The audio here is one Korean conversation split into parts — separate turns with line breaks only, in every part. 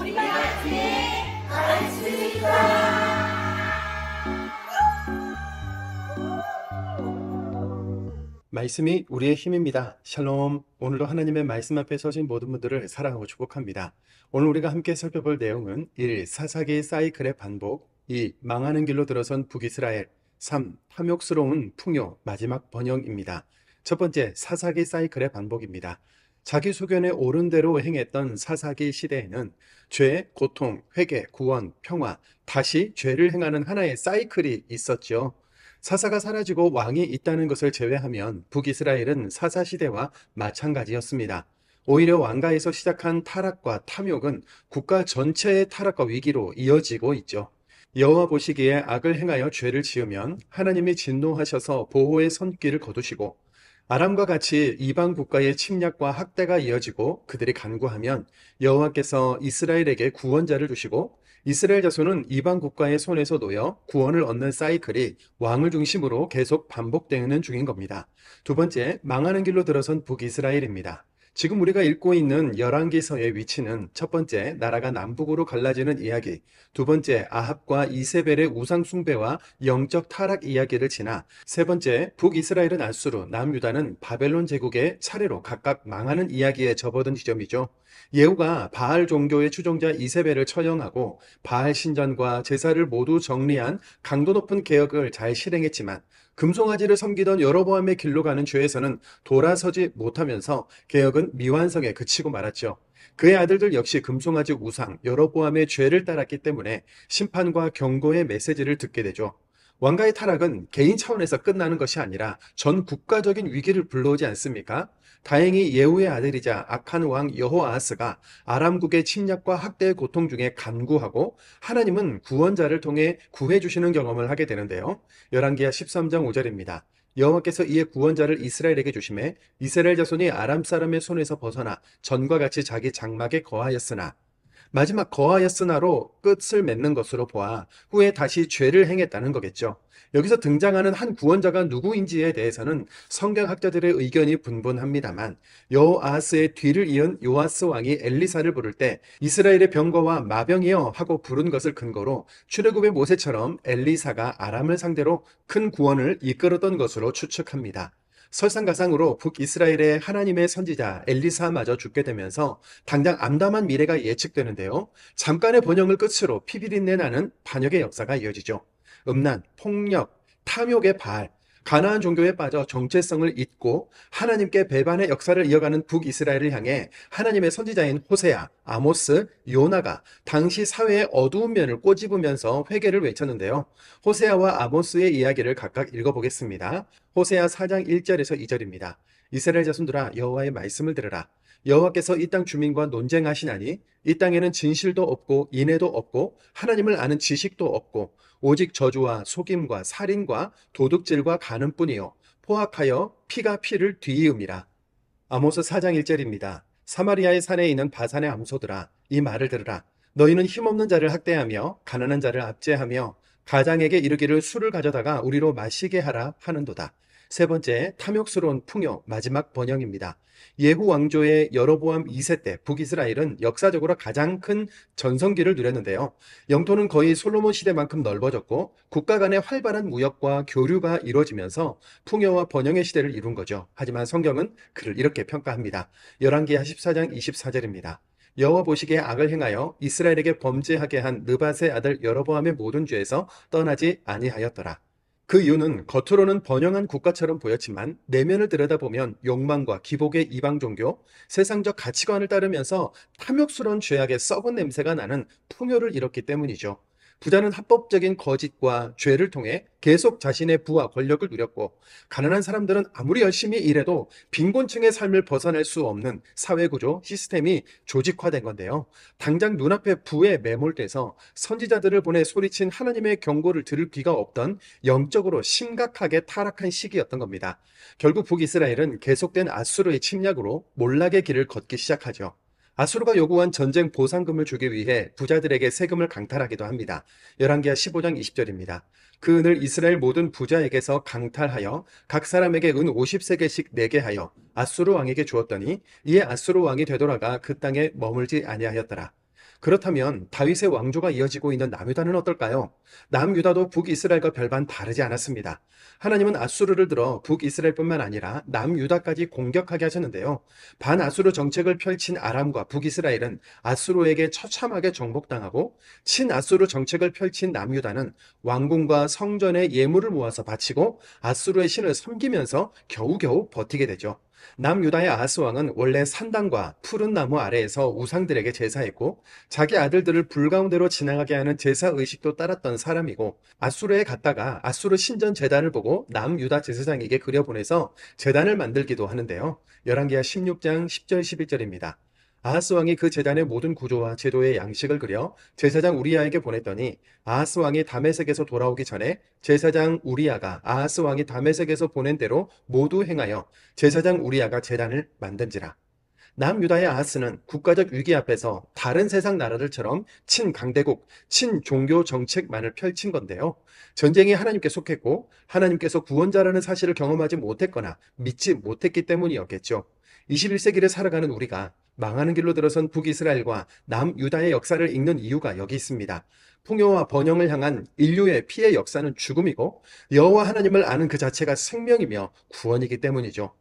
우리 같이 말씀입니다.
말씀이 우리의 힘입니다. 샬롬. 오늘도 하나님의 말씀 앞에 서신 모든 분들을 사랑하고 축복합니다. 오늘 우리가 함께 살펴볼 내용은 1. 사사기 사이클의 반복, 2. 망하는 길로 들어선 북이스라엘, 3. 탐욕스러운 풍요, 마지막 번영입니다. 첫 번째, 사사기 사이클의 반복입니다. 자기 소견에 옳은 대로 행했던 사사기 시대에는 죄, 고통, 회개, 구원, 평화, 다시 죄를 행하는 하나의 사이클이 있었죠. 사사가 사라지고 왕이 있다는 것을 제외하면 북이스라엘은 사사시대와 마찬가지였습니다. 오히려 왕가에서 시작한 타락과 탐욕은 국가 전체의 타락과 위기로 이어지고 있죠. 여호와 보시기에 악을 행하여 죄를 지으면 하나님이 진노하셔서 보호의 손길을 거두시고, 아람과 같이 이방 국가의 침략과 학대가 이어지고 그들이 간구하면 여호와께서 이스라엘에게 구원자를 주시고, 이스라엘 자손은 이방 국가의 손에서 놓여 구원을 얻는 사이클이 왕을 중심으로 계속 반복되는 중인 겁니다. 두 번째, 망하는 길로 들어선 북이스라엘입니다. 지금 우리가 읽고 있는 열왕기서의 위치는 첫 번째, 나라가 남북으로 갈라지는 이야기, 두 번째, 아합과 이세벨의 우상 숭배와 영적 타락 이야기를 지나, 세 번째, 북이스라엘은 앗수르, 남유다는 바벨론 제국의 차례로 각각 망하는 이야기에 접어든 지점이죠. 예후가 바알 종교의 추종자 이세벨을 처형하고 바알 신전과 제사를 모두 정리한 강도 높은 개혁을 잘 실행했지만, 금송아지를 섬기던 여로보암의 길로 가는 죄에서는 돌아서지 못하면서 개혁은 미완성에 그치고 말았죠. 그의 아들들 역시 금송아지 우상 여로보암의 죄를 따랐기 때문에 심판과 경고의 메시지를 듣게 되죠. 왕가의 타락은 개인 차원에서 끝나는 것이 아니라 전 국가적인 위기를 불러오지 않습니까? 다행히 예후의 아들이자 악한 왕 여호아하스가 아람국의 침략과 학대의 고통 중에 간구하고 하나님은 구원자를 통해 구해주시는 경험을 하게 되는데요. 열왕기하 13장 5절입니다. 여호와께서 이에 구원자를 이스라엘에게 주심에 이스라엘 자손이 아람 사람의 손에서 벗어나 전과 같이 자기 장막에 거하였으나, 마지막 거하였으나로 끝을 맺는 것으로 보아 후에 다시 죄를 행했다는 거겠죠. 여기서 등장하는 한 구원자가 누구인지에 대해서는 성경학자들의 의견이 분분합니다만, 여호아하스의 뒤를 이은 요아스 왕이 엘리사를 부를 때 이스라엘의 병거와 마병이여 하고 부른 것을 근거로 출애굽의 모세처럼 엘리사가 아람을 상대로 큰 구원을 이끌었던 것으로 추측합니다. 설상가상으로 북이스라엘의 하나님의 선지자 엘리사마저 죽게 되면서 당장 암담한 미래가 예측되는데요. 잠깐의 번영을 끝으로 피비린내 나는 반역의 역사가 이어지죠. 음란, 폭력, 탐욕의 발, 가나안 종교에 빠져 정체성을 잊고 하나님께 배반의 역사를 이어가는 북이스라엘을 향해 하나님의 선지자인 호세아, 아모스, 요나가 당시 사회의 어두운 면을 꼬집으면서 회개를 외쳤는데요. 호세아와 아모스의 이야기를 각각 읽어보겠습니다. 호세아 4장 1절에서 2절입니다. 이스라엘 자손들아, 여호와의 말씀을 들으라. 여호와께서 이 땅 주민과 논쟁하시나니 이 땅에는 진실도 없고 인애도 없고 하나님을 아는 지식도 없고 오직 저주와 속임과 살인과 도둑질과 간음뿐이요 포악하여 피가 피를 뒤이음이라. 아모스 4장 1절입니다. 사마리아의 산에 있는 바산의 암소들아, 이 말을 들으라. 너희는 힘없는 자를 학대하며 가난한 자를 압제하며 가장에게 이르기를 술을 가져다가 우리로 마시게 하라 하는도다. 세 번째, 탐욕스러운 풍요, 마지막 번영입니다. 예후 왕조의 여로보암 2세 때 북이스라엘은 역사적으로 가장 큰 전성기를 누렸는데요. 영토는 거의 솔로몬 시대만큼 넓어졌고 국가 간의 활발한 무역과 교류가 이루어지면서 풍요와 번영의 시대를 이룬 거죠. 하지만 성경은 그를 이렇게 평가합니다. 열왕기하 14장 24절입니다. 여호와 보시기에 악을 행하여 이스라엘에게 범죄하게 한 느밧의 아들 여로보암의 모든 죄에서 떠나지 아니하였더라. 그 이유는 겉으로는 번영한 국가처럼 보였지만 내면을 들여다보면 욕망과 기복의 이방 종교, 세상적 가치관을 따르면서 탐욕스러운 죄악의 썩은 냄새가 나는 풍요를 잃었기 때문이죠. 부자는 합법적인 거짓과 죄를 통해 계속 자신의 부와 권력을 누렸고, 가난한 사람들은 아무리 열심히 일해도 빈곤층의 삶을 벗어날 수 없는 사회구조, 시스템이 조직화된 건데요. 당장 눈앞에 부에 매몰돼서 선지자들을 보내 소리친 하나님의 경고를 들을 귀가 없던 영적으로 심각하게 타락한 시기였던 겁니다. 결국 북이스라엘은 계속된 앗수르의 침략으로 몰락의 길을 걷기 시작하죠. 앗수르가 요구한 전쟁 보상금을 주기 위해 부자들에게 세금을 강탈하기도 합니다. 열왕기하 15장 20절입니다. 그 은을 이스라엘 모든 부자에게서 강탈하여 각 사람에게 은 50세겔씩 내게 하여 앗수르 왕에게 주었더니 이에 앗수르 왕이 되돌아가 그 땅에 머물지 아니하였더라. 그렇다면 다윗의 왕조가 이어지고 있는 남유다는 어떨까요? 남유다도 북이스라엘과 별반 다르지 않았습니다. 하나님은 아수르를 들어 북이스라엘뿐만 아니라 남유다까지 공격하게 하셨는데요. 반아수르 정책을 펼친 아람과 북이스라엘은 아수르에게 처참하게 정복당하고, 친아수르 정책을 펼친 남유다는 왕궁과 성전에 예물을 모아서 바치고 아수르의 신을 섬기면서 겨우겨우 버티게 되죠. 남유다의 아하스 왕은 원래 산당과 푸른 나무 아래에서 우상들에게 제사했고, 자기 아들들을 불 가운데로 지나가게 하는 제사 의식도 따랐던 사람이고, 아수르에 갔다가 아수르 신전 제단을 보고 남유다 제사장에게 그려보내서 제단을 만들기도 하는데요. 열왕기하 16장 10절 11절입니다. 아하스 왕이 그 제단의 모든 구조와 제도의 양식을 그려 제사장 우리야에게 보냈더니, 아하스 왕이 다메섹에서 돌아오기 전에 제사장 우리야가 아하스 왕이 다메섹에서 보낸 대로 모두 행하여 제사장 우리야가 제단을 만든지라. 남유다의 아하스는 국가적 위기 앞에서 다른 세상 나라들처럼 친강대국, 친종교 정책만을 펼친 건데요. 전쟁이 하나님께 속했고 하나님께서 구원자라는 사실을 경험하지 못했거나 믿지 못했기 때문이었겠죠. 21세기를 살아가는 우리가 망하는 길로 들어선 북이스라엘과 남유다의 역사를 읽는 이유가 여기 있습니다. 풍요와 번영을 향한 인류의 피해 역사는 죽음이고, 여호와 하나님을 아는 그 자체가 생명이며 구원이기 때문이죠.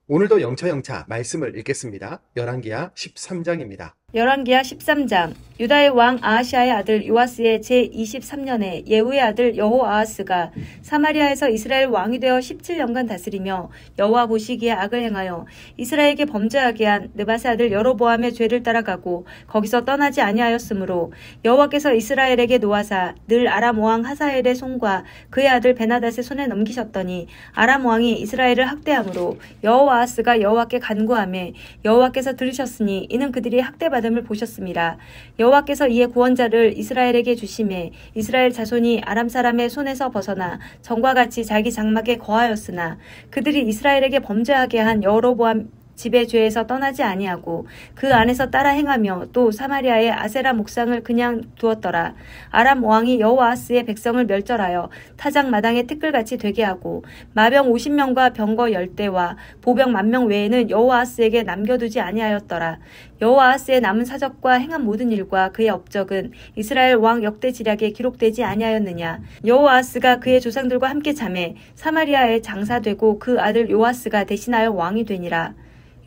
오늘도 영차 말씀을 읽겠습니다. 열왕기하 13장입니다.
열왕기하 13장. 유다의 왕 아하시아의 아들 요아스의 제23년에 예후의 아들 여호아하스가 사마리아에서 이스라엘 왕이 되어 17년간 다스리며 여호와 보시기에 악을 행하여 이스라엘에게 범죄하게 한 느밧의 아들 여로보암의 죄를 따라가고 거기서 떠나지 아니하였으므로 여호와께서 이스라엘에게 노하사 늘 아람 왕 하사엘의 손과 그의 아들 베나닷의 손에 넘기셨더니 아람 왕이 이스라엘을 학대함으로 여호아하스가 여호와께 간구하매 여호와께서 들으셨으니 이는 그들이 학대받음을 보셨습니다. 여호와께서 이에 구원자를 이스라엘에게 주심에 이스라엘 자손이 아람 사람의 손에서 벗어나 전과 같이 자기 장막에 거하였으나 그들이 이스라엘에게 범죄하게 한 여로보암 집의 죄에서 떠나지 아니하고 그 안에서 따라 행하며 또 사마리아의 아세라 목상을 그냥 두었더라. 아람 왕이 여호아하스의 백성을 멸절하여 타작 마당에 티끌같이 되게 하고 마병 50명과 병거 10대와 보병 10,000명 외에는 여호아하스에게 남겨두지 아니하였더라. 여호아하스의 남은 사적과 행한 모든 일과 그의 업적은 이스라엘 왕 역대 지략에 기록되지 아니하였느냐. 여호아하스가 그의 조상들과 함께 잠에 사마리아에 장사되고 그 아들 요아스가 대신하여 왕이 되니라.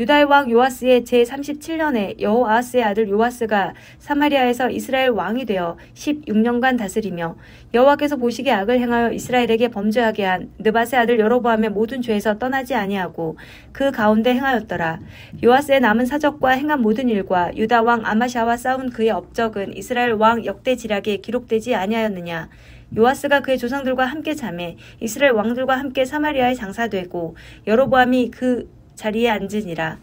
유다의 왕 요아스의 제37년에 여호아하스의 아들 요아스가 사마리아에서 이스라엘 왕이 되어 16년간 다스리며 여호와께서 보시기에 악을 행하여 이스라엘에게 범죄하게 한 느밧의 아들 여로보암의 모든 죄에서 떠나지 아니하고 그 가운데 행하였더라. 요아스의 남은 사적과 행한 모든 일과 유다 왕 아마샤와 싸운 그의 업적은 이스라엘 왕 역대 지략에 기록되지 아니하였느냐. 요아스가 그의 조상들과 함께 잠에 이스라엘 왕들과 함께 사마리아에 장사되고 여로보암이 그 자리에 앉으니라.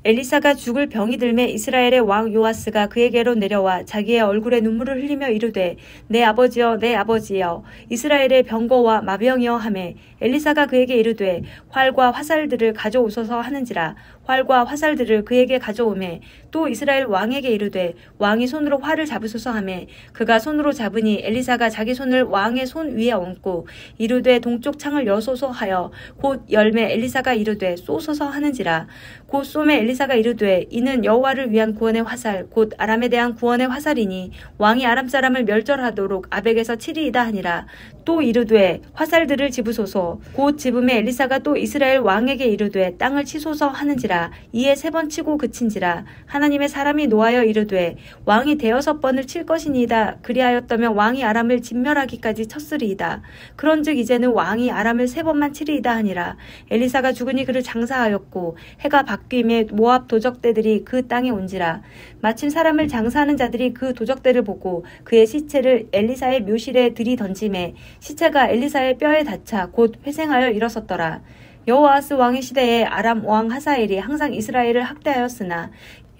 엘리사가 죽을 병이 들매 이스라엘의 왕 요아스가 그에게로 내려와 자기의 얼굴에 눈물을 흘리며 이르되 내 아버지여 내 아버지여 이스라엘의 병거와 마병이여 하매 엘리사가 그에게 이르되 활과 화살들을 가져오소서 하는지라. 활과 화살들을 그에게 가져오매 또 이스라엘 왕에게 이르되 왕이 손으로 활을 잡으소서 하매 그가 손으로 잡으니 엘리사가 자기 손을 왕의 손 위에 얹고 이르되 동쪽 창을 여소서 하여 곧 열매 엘리사가 이르되 쏘소서 하는지라. 곧 쏘매 엘리사가 이르되 이는 여호와를 위한 구원의 화살 곧 아람에 대한 구원의 화살이니 왕이 아람 사람을 멸절하도록 아벡에서 치리이다 하니라. 또 이르되 화살들을 집으소서. 곧 집음에 엘리사가 또 이스라엘 왕에게 이르되 땅을 치소서 하는지라. 이에 3번 치고 그친지라. 하나님의 사람이 노하여 이르되 왕이 6번을 칠 것이니이다. 그리하였다면 왕이 아람을 진멸하기까지 쳤으리이다. 그런즉 이제는 왕이 아람을 3번만 치리이다 하니라. 엘리사가 죽으니 그를 장사하였고 해가 바뀜에 모압 도적대들이 그 땅에 온지라. 마침 사람을 장사하는 자들이 그 도적대를 보고 그의 시체를 엘리사의 묘실에 들이던짐에 시체가 엘리사의 뼈에 닿자 곧 회생하여 일어섰더라. 여호아하스 왕의 시대에 아람 왕 하사엘이 항상 이스라엘을 학대하였으나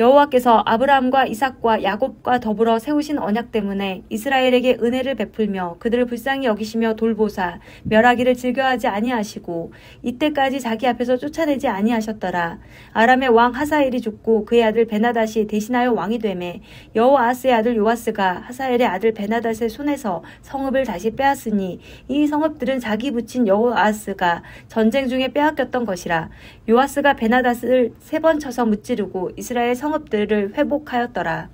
여호와께서 아브라함과 이삭과 야곱과 더불어 세우신 언약 때문에 이스라엘에게 은혜를 베풀며 그들을 불쌍히 여기시며 돌보사 멸하기를 즐겨하지 아니하시고 이때까지 자기 앞에서 쫓아내지 아니하셨더라. 아람의 왕 하사엘이 죽고 그의 아들 베나닷이 대신하여 왕이 되매 여호아하스의 아들 요아스가 하사엘의 아들 베나닷의 손에서 성읍을 다시 빼앗으니 이 성읍들은 자기 붙인 여호아하스가 전쟁 중에 빼앗겼던 것이라. 요아스가 베나닷을 3번 쳐서 무찌르고 이스라엘 성읍들을 회복하였더라.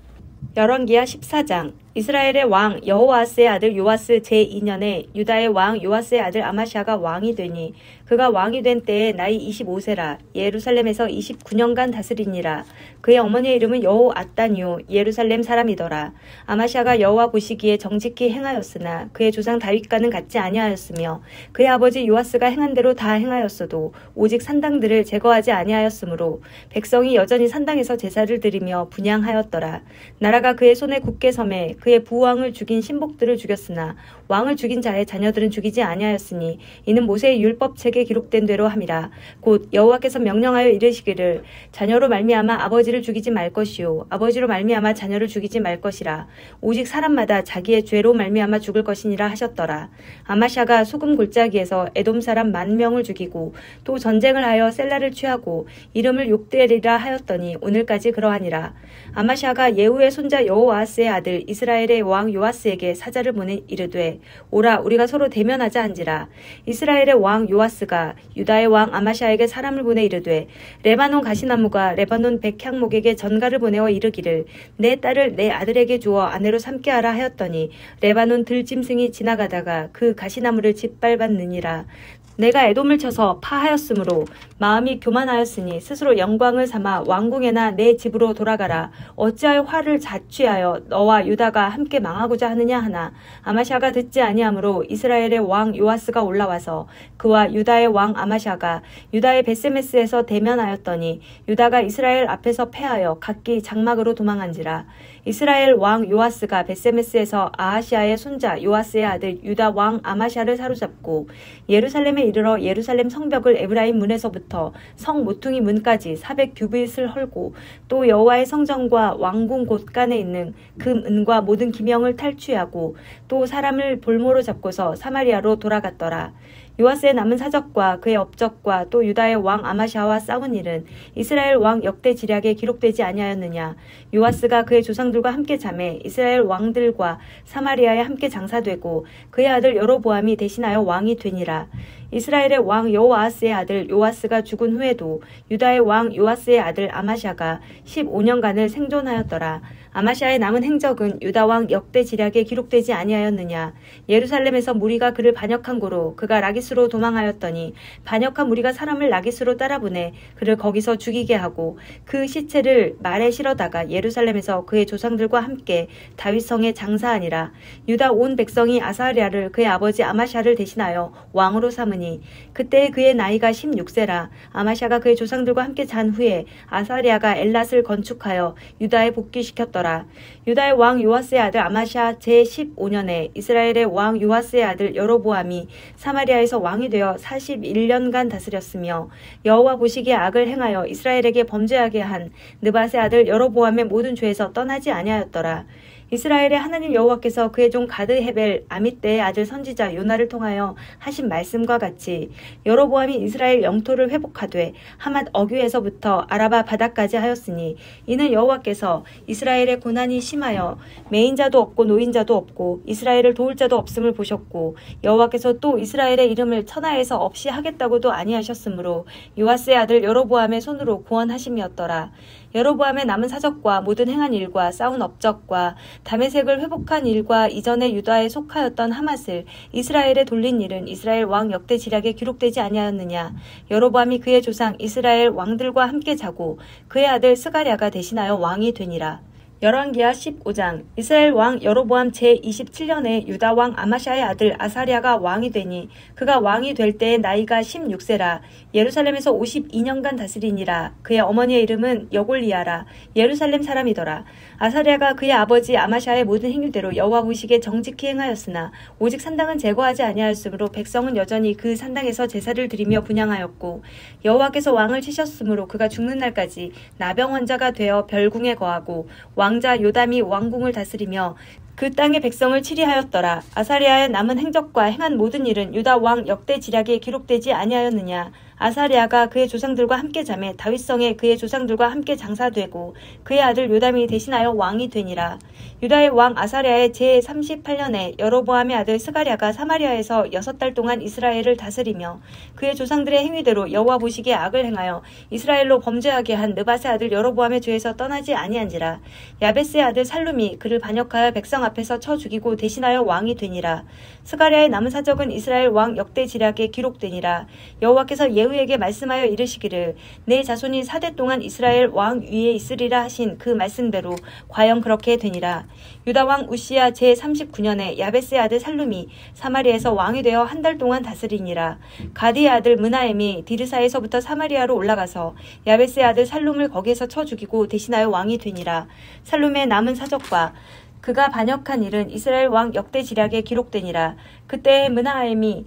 열왕기하 14장. 이스라엘의 왕 여호아스의 아들 요아스 제2년에 유다의 왕 요아스의 아들 아마시아가 왕이 되니 그가 왕이 된 때에 나이 25세라. 예루살렘에서 29년간 다스리니라. 그의 어머니의 이름은 여호앗단이요 예루살렘 사람이더라. 아마시아가 여호와 보시기에 정직히 행하였으나 그의 조상 다윗과는 같지 아니하였으며 그의 아버지 요아스가 행한 대로 다 행하였어도 오직 산당들을 제거하지 아니하였으므로 백성이 여전히 산당에서 제사를 드리며 분향하였더라. 나라가 그의 손에 굳게 섬에 그의 부왕을 죽인 신복들을 죽였으나 왕을 죽인 자의 자녀들은 죽이지 아니하였으니 이는 모세의 율법책에 기록된 대로 함이라. 곧 여호와께서 명령하여 이르시기를 자녀로 말미암아 아버지를 죽이지 말 것이요 아버지로 말미암아 자녀를 죽이지 말 것이라. 오직 사람마다 자기의 죄로 말미암아 죽을 것이니라 하셨더라. 아마샤가 소금 골짜기에서 에돔 사람 10,000명을 죽이고 또 전쟁을 하여 셀라를 취하고 이름을 욕되리라 하였더니 오늘까지 그러하니라. 아마샤가 예후의 손자 여호아스의 아들 이스라엘의 왕 요아스에게 사자를 보내 이르되 오라 우리가 서로 대면하자 한지라. 이스라엘의 왕 요아스가 유다의 왕 아마샤에게 사람을 보내 이르되 레바논 가시나무가 레바논 백향목에게 전가를 보내어 이르기를 내 딸을 내 아들에게 주어 아내로 삼게 하라 하였더니 레바논 들짐승이 지나가다가 그 가시나무를 짓밟았느니라. 내가 에돔을 쳐서 파하였으므로 마음이 교만하였으니 스스로 영광을 삼아 왕궁에나 내 집으로 돌아가라. 어찌하여 화를 자취하여 너와 유다가 함께 망하고자 하느냐 하나 아마샤가 듣지 아니하므로 이스라엘의 왕 요아스가 올라와서 그와 유다의 왕 아마샤가 유다의 베세메스에서 대면하였더니 유다가 이스라엘 앞에서 패하여 각기 장막으로 도망한지라. 이스라엘 왕 요아스가 베세메스에서 아하시아의 손자 요아스의 아들 유다 왕 아마샤를 사로잡고 예루살렘에 이르러 예루살렘 성벽을 에브라임 문에서부터 성 모퉁이 문까지 400규빗을 헐고 또 여호와의 성전과 왕궁 곳간에 있는 금 은과 모든 기명을 탈취하고 또 사람을 볼모로 잡고서 사마리아로 돌아갔더라. 요아스의 남은 사적과 그의 업적과 또 유다의 왕 아마샤와 싸운 일은 이스라엘 왕 역대 지략에 기록되지 아니하였느냐. 요아스가 그의 조상들과 함께 잠에 이스라엘 왕들과 사마리아에 함께 장사되고 그의 아들 여로보암이 대신하여 왕이 되니라. 이스라엘의 왕 여호아스의 아들 요아스가 죽은 후에도 유다의 왕 요아스의 아들 아마샤가 15년간을 생존하였더라. 아마샤의 남은 행적은 유다 왕 역대 지략에 기록되지 아니하였느냐. 예루살렘에서 무리가 그를 반역한 고로 그가 라기스로 도망하였더니 반역한 무리가 사람을 라기스로 따라보내 그를 거기서 죽이게 하고 그 시체를 말에 실어다가 예루살렘에서 그의 조상들과 함께 다윗성에 장사하니라. 유다 온 백성이 아사랴를 그의 아버지 아마샤를 대신하여 왕으로 삼으니 그때 그의 나이가 16세라. 아마샤가 그의 조상들과 함께 잔 후에 아사랴가 엘랏을 건축하여 유다에 복귀시켰더라. 유다의 왕 요아스의 아들 아마샤 제15년에 이스라엘의 왕 요아스의 아들 여로보암이 사마리아에서 왕이 되어 41년간 다스렸으며 여호와 보시기에 악을 행하여 이스라엘에게 범죄하게 한 느밧의 아들 여로보암의 모든 죄에서 떠나지 아니하였더라. 이스라엘의 하나님 여호와께서 그의 종 가드 헤벨 아mit대의 아들 선지자 요나를 통하여 하신 말씀과 같이 여로보암이 이스라엘 영토를 회복하되 하맛 어귀에서부터 아라바 바다까지 하였으니 이는 여호와께서 이스라엘의 고난이 심하여 매인자도 없고 노인자도 없고 이스라엘을 도울 자도 없음을 보셨고 여호와께서 또 이스라엘의 이름을 천하에서 없이 하겠다고도 아니하셨으므로 요아스의 아들 여로보암의 손으로 구원하심이었더라. 여로보암의 남은 사적과 모든 행한 일과 싸운 업적과 다메섹을 회복한 일과 이전에 유다에 속하였던 하맛을 이스라엘에 돌린 일은 이스라엘 왕 역대 지략에 기록되지 아니하였느냐. 여로보암이 그의 조상 이스라엘 왕들과 함께 자고 그의 아들 스가랴가 대신하여 왕이 되니라. 열왕기하 15장. 이스라엘 왕 여로보암 제27년에 유다 왕 아마샤의 아들 아사랴가 왕이 되니 그가 왕이 될 때의 나이가 16세라. 예루살렘에서 52년간 다스리니라. 그의 어머니의 이름은 여골리아라. 예루살렘 사람이더라. 아사랴가 그의 아버지 아마샤의 모든 행위대로 여호와 보시기에 정직히 행하였으나 오직 산당은 제거하지 아니하였으므로 백성은 여전히 그 산당에서 제사를 드리며 분향하였고 여호와께서 왕을 치셨으므로 그가 죽는 날까지 나병 환자가 되어 별궁에 거하고 왕자 요담이 왕궁을 다스리며 그 땅의 백성을 치리하였더라. 아사랴의 남은 행적과 행한 모든 일은 유다 왕 역대 지략에 기록되지 아니하였느냐. 아사랴가 그의 조상들과 함께 자매 다윗성에 그의 조상들과 함께 장사되고 그의 아들 요담이 대신하여 왕이 되니라. 유다의 왕 아사랴의 제38년에 여로보암의 아들 스가랴가 사마리아에서 6달 동안 이스라엘을 다스리며 그의 조상들의 행위대로 여호와 보시기에 악을 행하여 이스라엘로 범죄하게 한 느밧의 아들 여로보암의 죄에서 떠나지 아니한지라. 야베스의 아들 살룸이 그를 반역하여 백성 앞에서 쳐 죽이고 대신하여 왕이 되니라. 스가랴의 남은 사적은 이스라엘 왕 역대지략에 기록되니라. 여호와께서 예후에게 말씀하여 이르시기를 내 자손이 4대 동안 이스라엘 왕 위에 있으리라 하신 그 말씀대로 과연 그렇게 되니라. 유다 왕 우시야 제39년에 야베스의 아들 살룸이 사마리아에서 왕이 되어 1달 동안 다스리니라. 가디의 아들 므나엠이 디르사에서부터 사마리아로 올라가서 야베스의 아들 살룸을 거기에서 쳐 죽이고 대신하여 왕이 되니라. 살룸의 남은 사적과 그가 반역한 일은 이스라엘 왕 역대지략에 기록되니라. 그때 므나엠이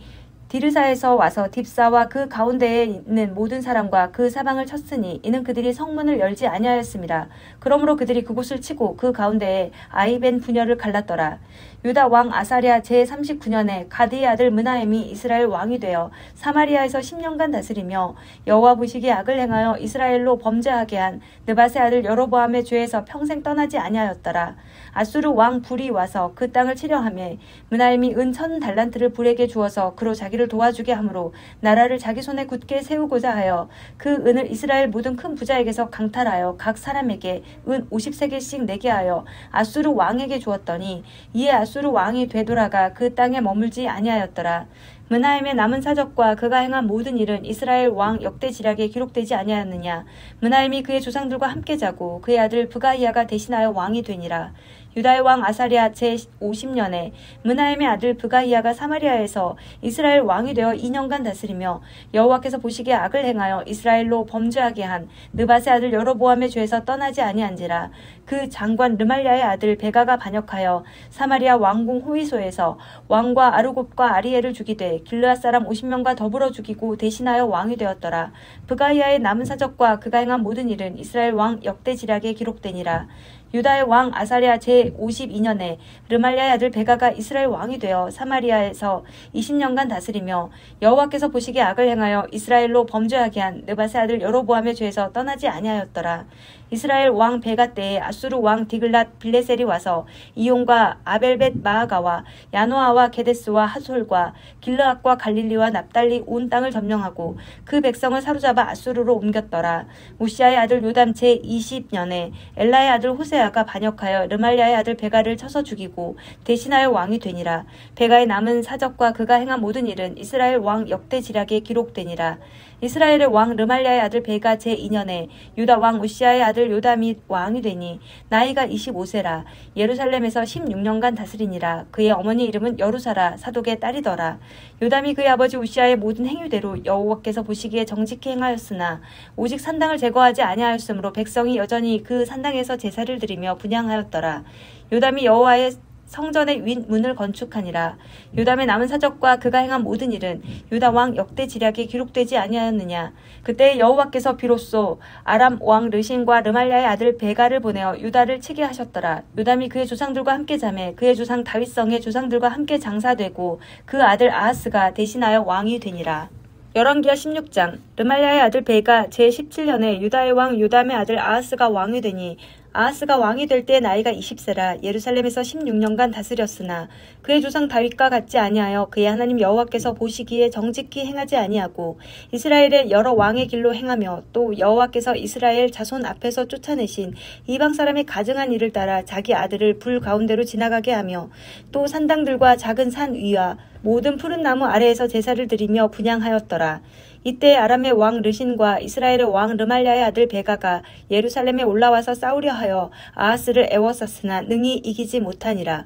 디르사에서 와서 딥사와 그 가운데에 있는 모든 사람과 그 사방을 쳤으니 이는 그들이 성문을 열지 아니하였습니다. 그러므로 그들이 그곳을 치고 그 가운데에 아이벤 분열을 갈랐더라. 유다 왕 아사랴 제39년에 가디의 아들 므나엠이 이스라엘 왕이 되어 사마리아에서 10년간 다스리며 여호와 보시기에 악을 행하여 이스라엘로 범죄하게 한 느밧의 아들 여로보암의 죄에서 평생 떠나지 아니하였더라. 아수르 왕 불이 와서 그 땅을 치려하며 므나엠이 은 1000달란트를 불에게 주어서 그로 자기를 도와주게 하므로 나라를 자기 손에 굳게 세우고자 하여 그 은을 이스라엘 모든 큰 부자에게서 강탈하여 각 사람에게 은 50세겔씩 내게 하여 아수르 왕에게 주었더니 이에 아수르 왕이 되돌아가 그 땅에 머물지 아니하였더라. 므나엠의 남은 사적과 그가 행한 모든 일은 이스라엘 왕 역대지략에 기록되지 아니하였느냐. 므나엠이 그의 조상들과 함께 자고 그의 아들 브가이아가 대신하여 왕이 되니라. 유다의 왕 아사랴 제50년에 므나엠의 아들 브가이아가 사마리아에서 이스라엘 왕이 되어 2년간 다스리며 여호와께서 보시기에 악을 행하여 이스라엘로 범죄하게 한 느밧의 아들 여로보암의 죄에서 떠나지 아니한지라. 그 장관 르말랴의 아들 베가가 반역하여 사마리아 왕궁 호위소에서 왕과 아르곱과 아리엘을 죽이되 길르앗 사람 50명과 더불어 죽이고 대신하여 왕이 되었더라. 브가이아의 남은 사적과 그가 행한 모든 일은 이스라엘 왕 역대지략에 기록되니라. 유다의 왕 아사랴 제52년에 르말랴의 아들 베가가 이스라엘 왕이 되어 사마리아에서 20년간 다스리며 여호와께서 보시기에 악을 행하여 이스라엘로 범죄하게 한 느밧의 아들 여로보암의 죄에서 떠나지 아니하였더라. 이스라엘 왕 베가 때에 아수르 왕 디글랏 빌레셀이 와서 이온과 아벨벳 마아가와 야노아와 게데스와 하솔과 길르앗과 갈릴리와 납달리 온 땅을 점령하고 그 백성을 사로잡아 아수르로 옮겼더라. 우시아의 아들 요담 제20년에 엘라의 아들 호세아가 반역하여 르말랴의 아들 베가를 쳐서 죽이고 대신하여 왕이 되니라. 베가의 남은 사적과 그가 행한 모든 일은 이스라엘 왕 역대지략에 기록되니라. 이스라엘의 왕 르말랴의 아들 베가 제2년에 유다 왕 우시아의 아들 요담이 왕이 되니 나이가 25세라. 예루살렘에서 16년간 다스리니라. 그의 어머니 이름은 여루사라 사독의 딸이더라. 요담이 그의 아버지 우시아의 모든 행위대로 여호와께서 보시기에 정직히 행하였으나 오직 산당을 제거하지 아니하였으므로 백성이 여전히 그 산당에서 제사를 드리며 분향하였더라. 요담이 여호와의 성전의 윗문을 건축하니라. 요담의 남은 사적과 그가 행한 모든 일은 유다 왕 역대지략에 기록되지 아니하였느냐. 그때 여호와께서 비로소 아람 왕 르신과 르말랴의 아들 베가를 보내어 유다를 치게 하셨더라. 요담이 그의 조상들과 함께 자매 그의 조상 다윗성의 조상들과 함께 장사되고 그 아들 아하스가 대신하여 왕이 되니라. 열왕기하 16장. 르말랴의 아들 베가 제17년에 유다의 왕 요담의 아들 아하스가 왕이 되니 아하스가 왕이 될 때 나이가 20세라. 예루살렘에서 16년간 다스렸으나 그의 조상 다윗과 같지 아니하여 그의 하나님 여호와께서 보시기에 정직히 행하지 아니하고 이스라엘의 여러 왕의 길로 행하며 또 여호와께서 이스라엘 자손 앞에서 쫓아내신 이방 사람의 가증한 일을 따라 자기 아들을 불 가운데로 지나가게 하며 또 산당들과 작은 산 위와 모든 푸른 나무 아래에서 제사를 드리며 분향하였더라. 이때 아람의 왕 르신과 이스라엘의 왕 르말랴의 아들 베가가 예루살렘에 올라와서 싸우려 하여 아하스를 애워쌌으나 능히 이기지 못하니라.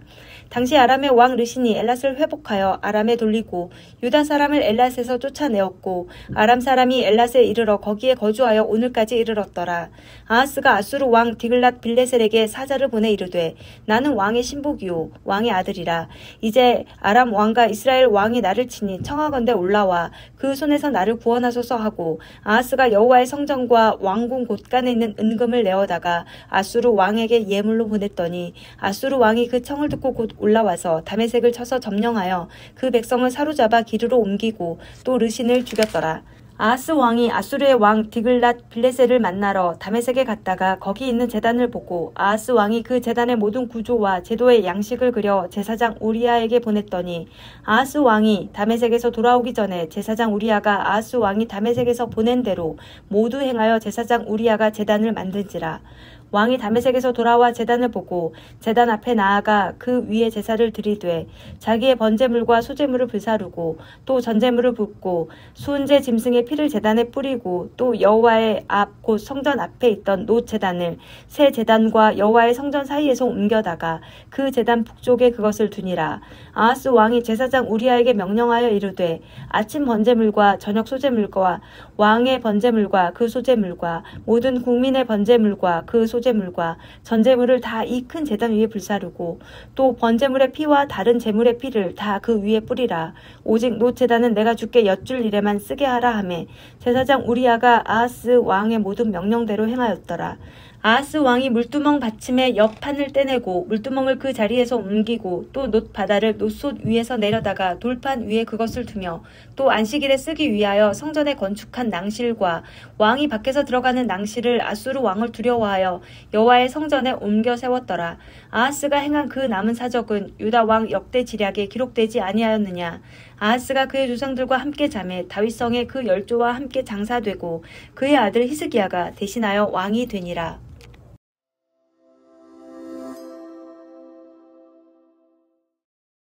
당시 아람의 왕 르신이 엘랏을 회복하여 아람에 돌리고 유다 사람을 엘랏에서 쫓아내었고 아람 사람이 엘랏에 이르러 거기에 거주하여 오늘까지 이르렀더라. 아하스가 아수르 왕 디글랏 빌레셀에게 사자를 보내 이르되 나는 왕의 신복이요 왕의 아들이라. 이제 아람 왕과 이스라엘 왕이 나를 치니 청하건대 올라와 그 손에서 나를 구원하소서 하고 아하스가 여호와의 성전과 왕궁 곳간에 있는 은금을 내어다가 아수르 왕에게 예물로 보냈더니 아수르 왕이 그 청을 듣고 곧 올라와서 다메섹을 쳐서 점령하여 그 백성을 사로잡아 기르로 옮기고 또 르신을 죽였더라. 아하스 왕이 아수르의 왕 디글랏 빌레셀을 만나러 다메섹에 갔다가 거기 있는 제단을 보고 아하스 왕이 그 제단의 모든 구조와 제도의 양식을 그려 제사장 우리야에게 보냈더니 아하스 왕이 다메섹에서 돌아오기 전에 제사장 우리야가 아하스 왕이 다메섹에서 보낸 대로 모두 행하여 제사장 우리야가 제단을 만든지라. 왕이 다메섹에서 돌아와 제단을 보고 제단 앞에 나아가 그 위에 제사를 드리되 자기의 번제물과 소제물을 불사르고 또 전제물을 붓고 수은제 짐승의 피를 제단에 뿌리고 또 여호와의 앞 곧 성전 앞에 있던 놋 제단을 새 제단과 여호와의 성전 사이에서 옮겨다가 그 제단 북쪽에 그것을 두니라. 아하스 왕이 제사장 우리야에게 명령하여 이르되 아침 번제물과 저녁 소제물과 왕의 번제물과 그 소제물과 모든 국민의 번제물과 그 소제물과 전제물을 다 이 큰 제단 위에 불사르고 또 번제물의 피와 다른 제물의 피를 다 그 위에 뿌리라. 오직 놋 제단은 내가 주께 엿줄 일에만 쓰게 하라 하매 제사장 우리야가 아하스 왕의 모든 명령대로 행하였더라. 아하스 왕이 물두멍 받침의 옆 판을 떼내고 물두멍을 그 자리에서 옮기고 또 놋 바다를 놋솥 위에서 내려다가 돌판 위에 그것을 두며 또 안식일에 쓰기 위하여 성전에 건축한 낭실과 왕이 밖에서 들어가는 낭실을 아수르 왕을 두려워하여 여호와의 성전에 옮겨 세웠더라. 아하스가 행한 그 남은 사적은 유다 왕 역대 지략에 기록되지 아니하였느냐. 아하스가 그의 조상들과 함께 자매 다윗성에 그 열조와 함께 장사되고 그의 아들 히스기야가 대신하여 왕이 되니라.